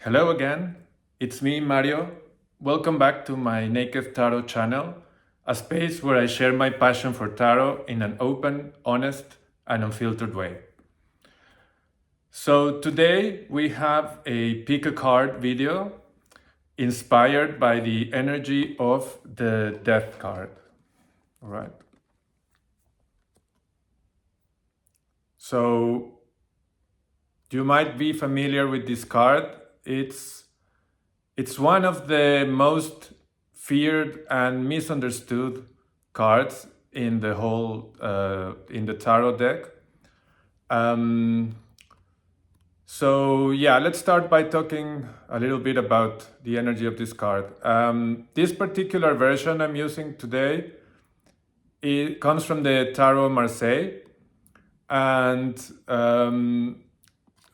Hello again, it's me, Mario. Welcome back to my Naked Tarot channel, a space where I share my passion for tarot in an open, honest, and unfiltered way. So today we have a pick a card video inspired by the energy of the Death card. All right. So you might be familiar with this card. It's one of the most feared and misunderstood cards in the whole in the tarot deck. So yeah, let's start by talking a little bit about the energy of this card. This particular version I'm using today, it comes from the Tarot Marseille, and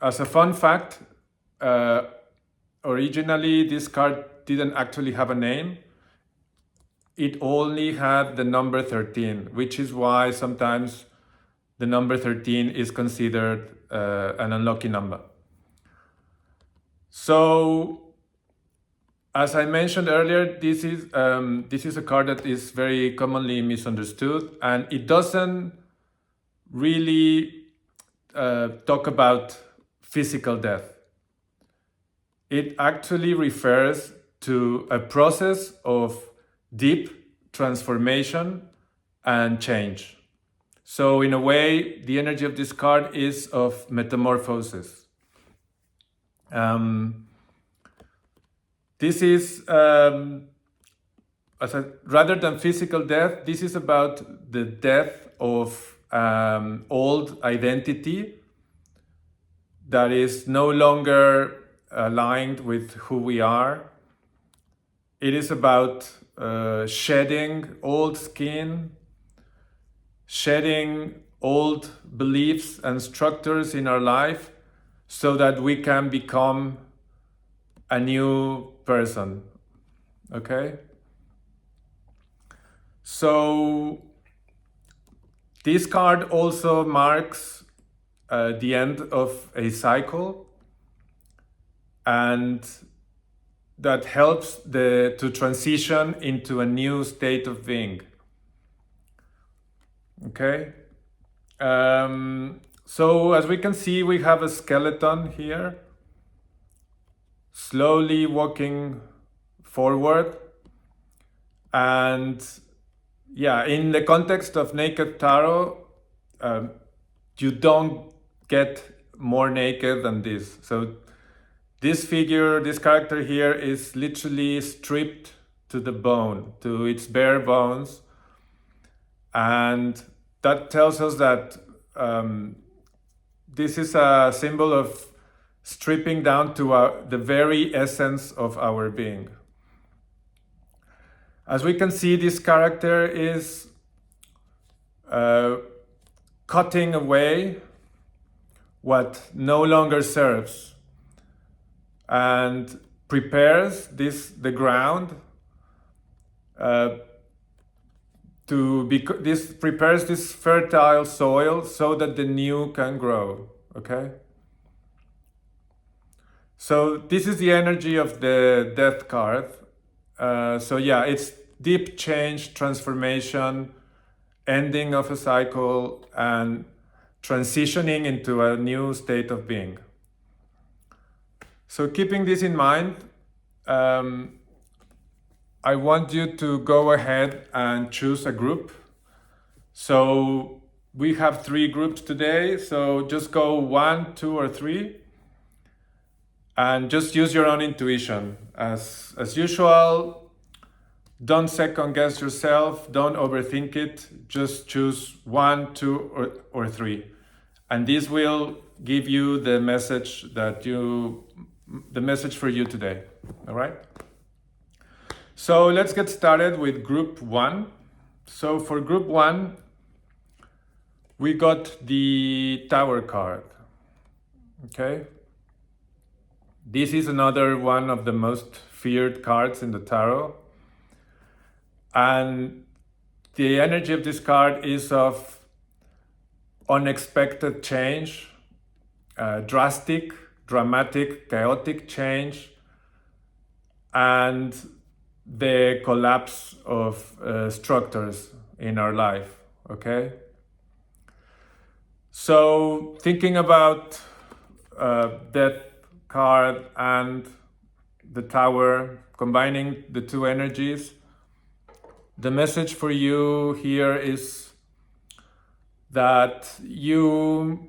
as a fun fact, originally this card didn't actually have a name. It only had the number 13, which is why sometimes the number 13 is considered an unlucky number. So, as I mentioned earlier, this is a card that is very commonly misunderstood, and it doesn't really talk about physical death. It actually refers to a process of deep transformation and change. So in a way, the energy of this card is of metamorphosis. This is, rather than physical death, this is about the death of old identity that is no longer aligned with who we are. It is about shedding old skin, shedding old beliefs and structures in our life so that we can become a new person. Okay? So this card also marks the end of a cycle, and that helps to transition into a new state of being. Okay? So as we can see, we have a skeleton here, slowly walking forward. And yeah, in the context of naked tarot, you don't get more naked than this. So this figure, this character here is literally stripped to the bone, to its bare bones. And that tells us that this is a symbol of stripping down to the very essence of our being. As we can see, this character is cutting away what no longer serves and prepares the ground prepares this fertile soil so that the new can grow. Okay? So this is the energy of the Death card. So yeah, it's deep change, transformation, ending of a cycle, and transitioning into a new state of being. So keeping this in mind, I want you to go ahead and choose a group. So we have 3 groups today, so just go 1, 2, or 3. And just use your own intuition. As usual, don't second guess yourself, don't overthink it, just choose 1, 2, or 3. And this will give you the message the message for you today. All right? So let's get started with group 1. So for group 1, we got the Tower card. Okay? This is another one of the most feared cards in the tarot. And the energy of this card is of unexpected change, drastic dramatic, chaotic change, and the collapse of structures in our life, okay? So thinking about death card and the tower, combining the two energies, the message for you here is that you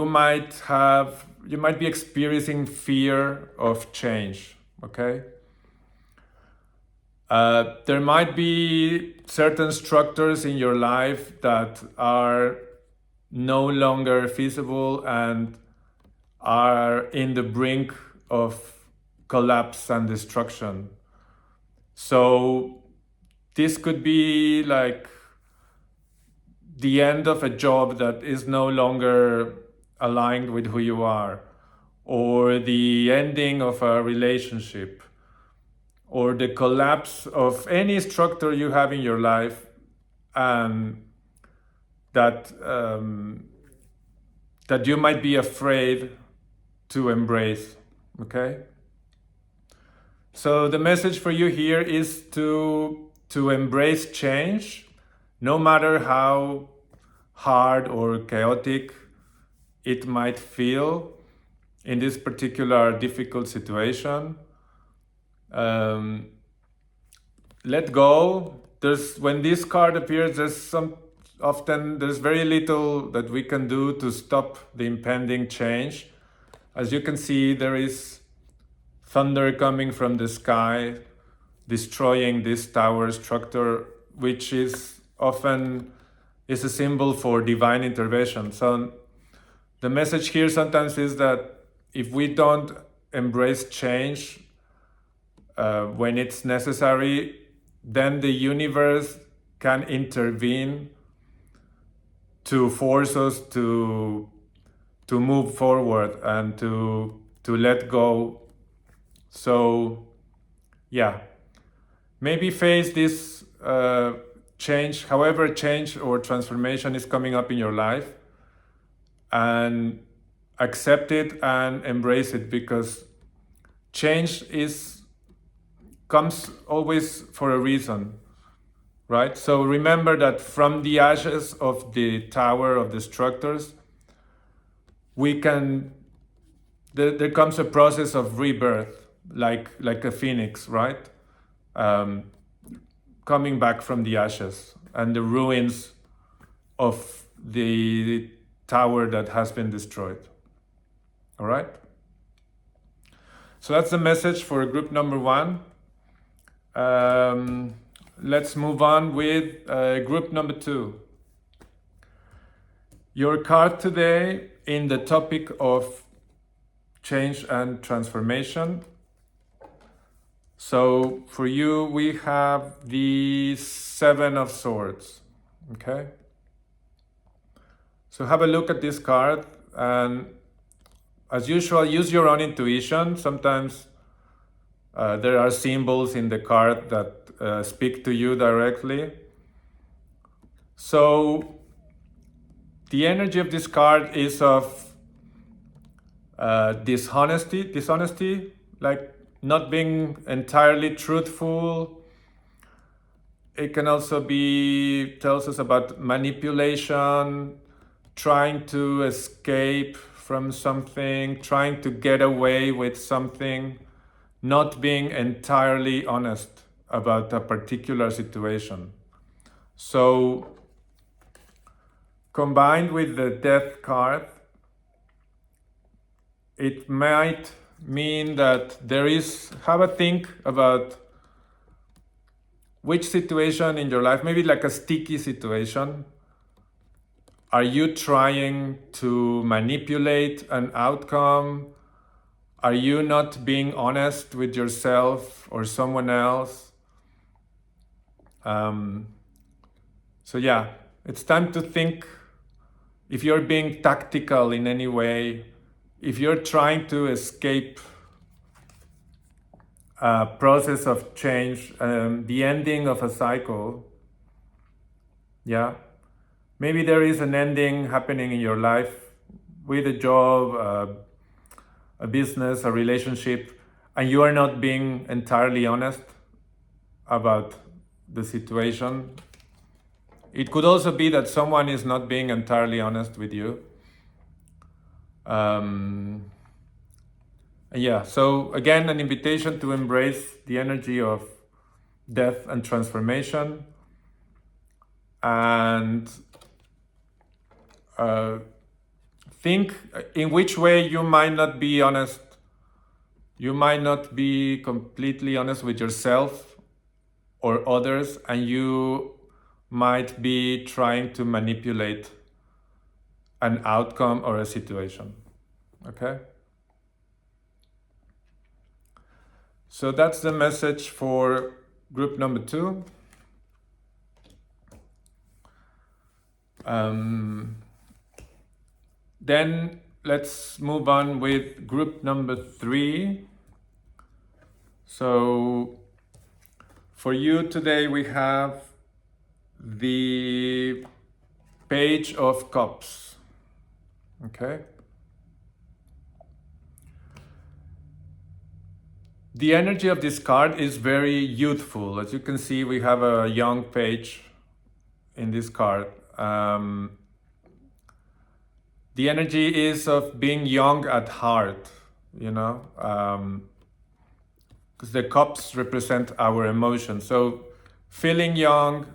might be experiencing fear of change, okay? There might be certain structures in your life that are no longer feasible and are in the brink of collapse and destruction. So this could be like the end of a job that is no longer aligned with who you are, or the ending of a relationship, or the collapse of any structure you have in your life, and that you might be afraid to embrace, okay? So the message for you here is to embrace change, no matter how hard or chaotic it might feel in this particular difficult situation. Let go. When this card appears, there's very little that we can do to stop the impending change. As you can see, there is thunder coming from the sky, destroying this tower structure, which is often a symbol for divine intervention. So the message here sometimes is that if we don't embrace change when it's necessary, then the universe can intervene to force us to move forward and to let go. So yeah, maybe face this change, however change or transformation is coming up in your life, and accept it and embrace it, because change comes always for a reason, right? So remember that from the ashes of the tower, of the structures, there comes a process of rebirth, like a phoenix, right? Coming back from the ashes and the ruins of the tower that has been destroyed. All right? So that's the message for group number 1. Let's move on with group number 2. Your card today in the topic of change and transformation. So for you, we have the 7 of Swords, okay? So have a look at this card, and as usual, use your own intuition. Sometimes there are symbols in the card that speak to you directly. So the energy of this card is of dishonesty, like not being entirely truthful. It can also tells us about manipulation, trying to escape from something, trying to get away with something, not being entirely honest about a particular situation. So combined with the Death card, it might mean that have a think about which situation in your life, maybe like a sticky situation. Are you trying to manipulate an outcome? Are you not being honest with yourself or someone else? So yeah, it's time to think if you're being tactical in any way, if you're trying to escape a process of change, the ending of a cycle. Yeah, maybe there is an ending happening in your life with a job, a business, a relationship, and you are not being entirely honest about the situation. It could also be that someone is not being entirely honest with you. Yeah, so again, an invitation to embrace the energy of death and transformation, and think in which way you might not be honest. You might not be completely honest with yourself or others, and you might be trying to manipulate an outcome or a situation. Okay? So that's the message for group number 2. Then let's move on with group number 3. So for you today, we have the Page of Cups. Okay? The energy of this card is very youthful. As you can see, we have a young page in this card. The energy is of being young at heart, you know, because the cups represent our emotions. So feeling young.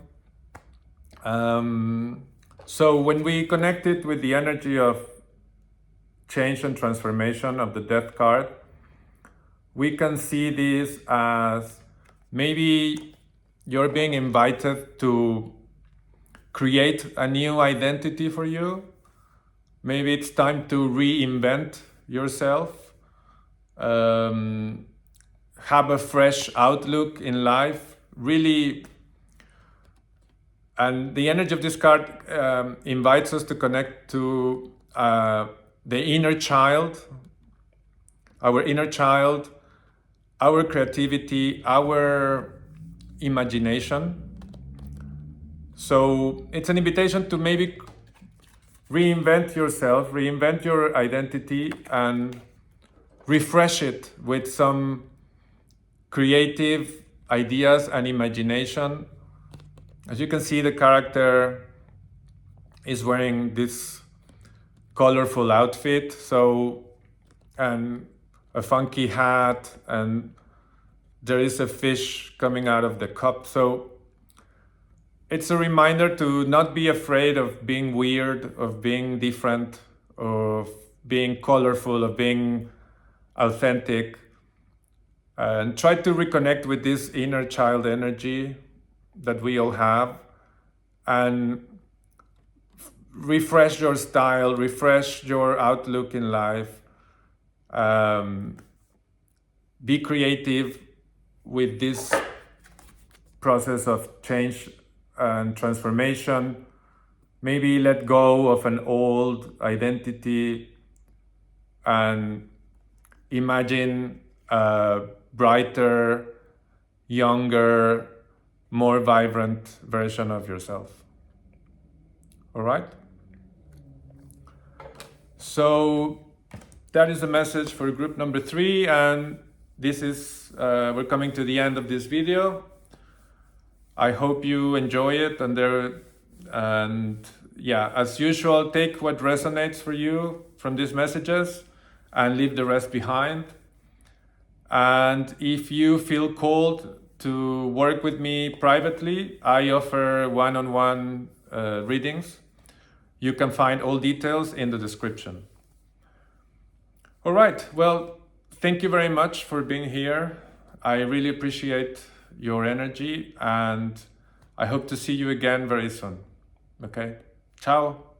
So when we connect it with the energy of change and transformation of the Death card, we can see this as maybe you're being invited to create a new identity for you. Maybe it's time to reinvent yourself, have a fresh outlook in life, really. And the energy of this card invites us to connect to the inner child, our creativity, our imagination. So it's an invitation to maybe reinvent yourself, reinvent your identity, and refresh it with some creative ideas and imagination. As you can see, the character is wearing this colorful outfit, and a funky hat, and there is a fish coming out of the cup. So it's a reminder to not be afraid of being weird, of being different, of being colorful, of being authentic, and try to reconnect with this inner child energy that we all have, and refresh your style, refresh your outlook in life. Be creative with this process of change and transformation. Maybe let go of an old identity and imagine a brighter, younger, more vibrant version of yourself. All right? So that is the message for group number 3, and this is we're coming to the end of this video. I hope you enjoy it, and yeah, as usual, take what resonates for you from these messages and leave the rest behind. And if you feel called to work with me privately, I offer one-on-one readings. You can find all details in the description. All right, well, thank you very much for being here. I really appreciate your energy, and I hope to see you again very soon. Okay? Ciao.